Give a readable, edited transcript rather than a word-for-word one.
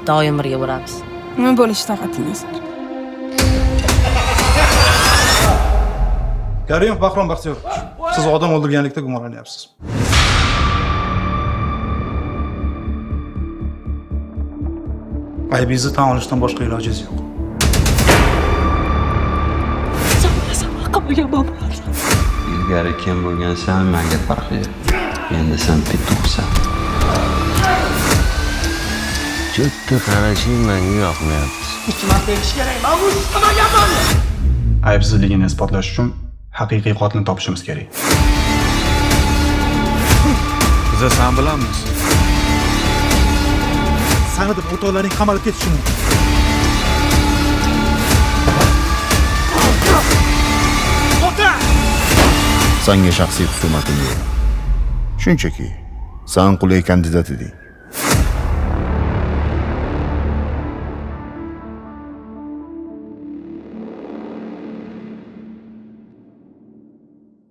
doim birga bo'lamiz. Nima bo'lishi taqatingiz? Karimov Bahrom Baxtiyorovich, siz odam o'ldirganlikda gumonlanyapsiz. Aybingizni tan olishdan boshqa ilojingiz yo'q. Ilgari kim bo'lgansan, menga farqi yo'q. Endi sen petuqsan. Cho'tta qarashing menga yoqmayapti. Aybsizligini isbotlash uchun haqiqiy qotilni topishimiz kerak. Biz sen bilamiz. Sanadib o'tovlaring qamalib ketishi mumkin. Senga shaxsiy husumatim yo'q. Shunchaki, sen qulay kandidat eding.